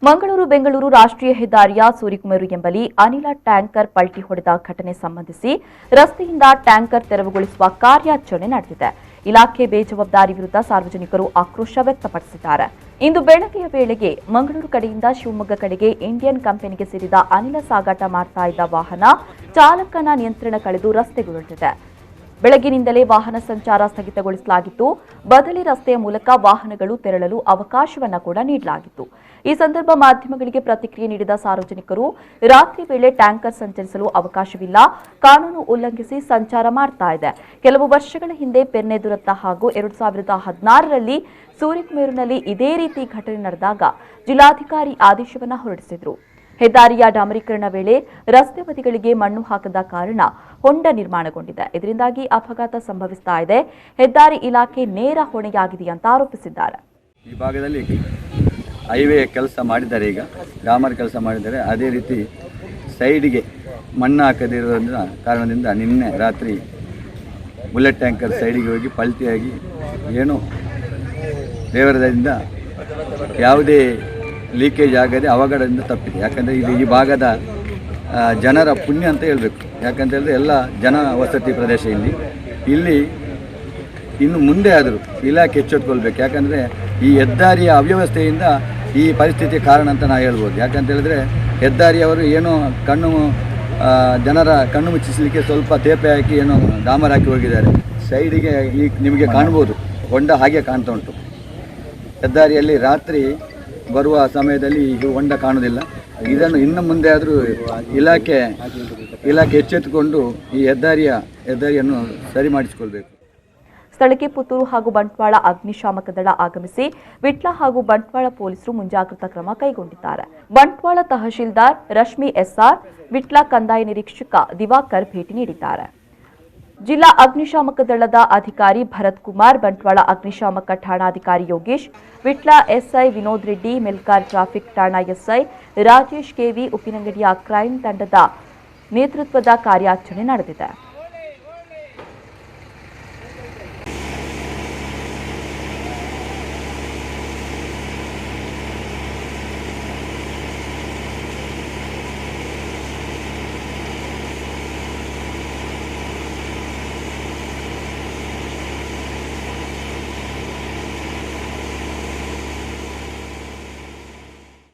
ಮಂಗಳೂರು ಬೆಂಗಳೂರು ರಾಷ್ಟ್ರೀಯ ಹೆದ್ದಾರಿಯ ಸೂರಿಕುಮೇರು ಎಂಬಲ್ಲಿ ಅನಿಲ ಟ್ಯಾಂಕರ್ ಪಲ್ಟಿ ಹೊಡೆದ ಘಟನೆ ಸಂಬಂಧಿಸಿ ರಸ್ತೆಯಿಂದ ಟ್ಯಾಂಕರ್ ತೆರವುಗೊಳಿಸುವ ಕಾರ್ಯಾಚರಣೆ ನಡೆದಿದೆ. ಇಲಾಖೆ ಬೇಜವಾಬ್ದಾರಿ ವಿರುದ್ಧ ಸಾರ್ವಜನಿಕರು ಆಕ್ರೋಶ ವ್ಯಕ್ತಪಡಿಸಿದ್ದಾರೆ. ಇಂದು ಬೆಳಗ್ಗೆಯ ವೇಳೆಗೆ ಮಂಗಳೂರು ಕಡೆಯಿಂದ ಶಿವಮೊಗ್ಗ ಕಡೆಗೆ ಇಂಡಿಯನ್ ಕಂಪನಿಗೆ ಸೇರಿದ ಅನಿಲ ಸಾಗಾಟ ಮಾಡ್ತಾ ಇದ್ದ ವಾಹನ ಚಾಲಕನ ನಿಯಂತ್ರಣ ಕಳೆದು ರಸ್ತೆಗುರುಳಿದೆ. ಬೆಳಗಿನಿಂದಲೇ ವಾಹನ ಸಂಚಾರ ಸ್ಥಗಿತಗೊಳಿಸಲಾಗಿತ್ತು. ಬದಲಿ ರಸ್ತೆಯ ಮೂಲಕ ವಾಹನಗಳು ತೆರಳಲು ಅವಕಾಶವನ್ನ ಕೂಡ ನೀಡಲಾಗಿತ್ತು. ಈ ಸಂದರ್ಭ ಮಾಧ್ಯಮಗಳಿಗೆ ಪ್ರತಿಕ್ರಿಯೆ ನೀಡಿದ ಸಾರ್ವಜನಿಕರು, ರಾತ್ರಿ ವೇಳೆ ಟ್ಯಾಂಕರ್ ಸಂಚರಿಸಲು ಅವಕಾಶವಿಲ್ಲ, ಕಾನೂನು ಉಲ್ಲಂಘಿಸಿ ಸಂಚಾರ ಮಾಡ್ತಾ ಇದೆ. ಕೆಲವು ವರ್ಷಗಳ ಹಿಂದೆ ಪೆರ್ನೆದುರತ್ತ ಹಾಗೂ 2016ರಲ್ಲಿ ಸೂರಿಕುಮೇರುನಲ್ಲಿ ಇದೇ ರೀತಿ ಘಟನೆ ನಡೆದಾಗ ಜಿಲ್ಲಾಧಿಕಾರಿ ಆದೇಶವನ್ನ ಹೊರಡಿಸಿದ್ರು. ಹೆದ್ದಾರಿಯ ಡಾಮರೀಕರಣ ವೇಳೆ ರಸ್ತೆ ಬದಿಗಳಿಗೆ ಮಣ್ಣು ಹಾಕದ ಕಾರಣ ಹೊಂಡ ನಿರ್ಮಾಣಗೊಂಡಿದೆ. ಇದರಿಂದಾಗಿ ಅಪಘಾತ ಸಂಭವಿಸ್ತಾ ಇದೆ. ಹೆದ್ದಾರಿ ಇಲಾಖೆ ನೇರ ಹೊಣೆಯಾಗಿದೆ ಅಂತ ಆರೋಪಿಸಿದ್ದಾರೆ. ಈ ಭಾಗದಲ್ಲಿ ಹೈವೇ ಕೆಲಸ ಮಾಡಿದ್ದಾರೆ, ಈಗ ಡಾಮರ್ ಕೆಲಸ ಮಾಡಿದ್ದಾರೆ. ಅದೇ ರೀತಿ ಸೈಡಿಗೆ ಮಣ್ಣು ಹಾಕದಿರೋದ್ರಿಂದ ಕಾರಣದಿಂದ ನಿನ್ನೆ ರಾತ್ರಿ ಬುಲೆಟ್ ಟ್ಯಾಂಕರ್ ಸೈಡಿಗೆ ಹೋಗಿ ಪಲ್ಟಿಯಾಗಿ ಏನೋ ದೇವರದಿಂದ ಯಾವುದೇ ಲೀಕೇಜ್ ಆಗದೆ ಅವಘಡದಿಂದ ತಪ್ಪಿದೆ. ಯಾಕಂದರೆ ಇದು ಈ ಭಾಗದ ಜನರ ಪುಣ್ಯ ಅಂತ ಹೇಳಬೇಕು. ಯಾಕಂತ ಹೇಳಿದ್ರೆ ಎಲ್ಲ ಜನ ವಸತಿ ಪ್ರದೇಶ ಇಲ್ಲಿ ಇನ್ನು ಮುಂದೆ ಆದರೂ ಇಲಾಖೆ ಎಚ್ಚೆತ್ತುಕೊಳ್ಬೇಕು. ಯಾಕಂದರೆ ಈ ಹೆದ್ದಾರಿಯ ಅವ್ಯವಸ್ಥೆಯಿಂದ ಈ ಪರಿಸ್ಥಿತಿ ಕಾರಣ ಅಂತ ನಾವು ಹೇಳ್ಬೋದು. ಯಾಕಂತ ಹೇಳಿದ್ರೆ ಹೆದ್ದಾರಿಯವರು ಏನೋ ಜನರ ಕಣ್ಣು ಮುಚ್ಚಿಸಲಿಕ್ಕೆ ಸ್ವಲ್ಪ ತೇಪೆ ಹಾಕಿ ಏನೋ ಡಾಮರ್ ಹಾಕಿ ಹೋಗಿದ್ದಾರೆ. ಸೈಡಿಗೆ ಈ ನಿಮಗೆ ಕಾಣ್ಬೋದು, ಹೊಂಡ ಹಾಗೆ ಕಾಣ್ತಾ ಉಂಟು. ಹೆದ್ದಾರಿಯಲ್ಲಿ ರಾತ್ರಿ ಬರುವ ಸಮಯದಲ್ಲಿ ಈ ಹೊಂಡ ಕಾಣುವುದಿಲ್ಲ. ಇದನ್ನು ಇನ್ನು ಮುಂದೆ ಆದರೂ ಇಲಾಖೆ ಎಚ್ಚೆತ್ತುಕೊಂಡು ಈ ಹೆದ್ದಾರಿಯನ್ನು ಸರಿ ಮಾಡಿಸಿಕೊಳ್ಬೇಕು. ಸ್ಥಳಕ್ಕೆ ಪುತ್ತೂರು ಹಾಗೂ ಬಂಟ್ವಾಳ ಅಗ್ನಿಶಾಮಕ ದಳ ಆಗಮಿಸಿ ವಿಟ್ಲ ಹಾಗೂ ಬಂಟ್ವಾಳ ಪೊಲೀಸರು ಮುಂಜಾಗ್ರತಾ ಕ್ರಮ ಕೈಗೊಂಡಿದ್ದಾರೆ. ಬಂಟ್ವಾಳ ತಹಶೀಲ್ದಾರ್ ರಶ್ಮಿ ಎಸ್ಆರ್, ವಿಟ್ಲ ಕಂದಾಯ ನಿರೀಕ್ಷಕ ದಿವಾಕರ್ ಭೇಟಿ ನೀಡಿದ್ದಾರೆ. ಜಿಲ್ಲಾ ಅಗ್ನಿಶಾಮಕ ದಳದ ಅಧಿಕಾರಿ ಭರತ್ ಕುಮಾರ್, ಬಂಟ್ವಾಳ ಅಗ್ನಿಶಾಮಕ ಠಾಣಾಧಿಕಾರಿ ಯೋಗೇಶ್, ವಿಟ್ಲ ಎಸ್ಐ ವಿನೋದ್ ರೆಡ್ಡಿ, ಮೆಲ್ಕಾರ್ ಟ್ರಾಫಿಕ್ ಠಾಣಾ ಎಸ್ಐ ರಾಜೇಶ್ ಕೆವಿ, ಉಪ್ಪಿನಂಗಡಿಯ ಕ್ರೈಂ ತಂಡದ ನೇತೃತ್ವದ ಕಾರ್ಯಾಚರಣೆ ನಡೆದಿದೆ.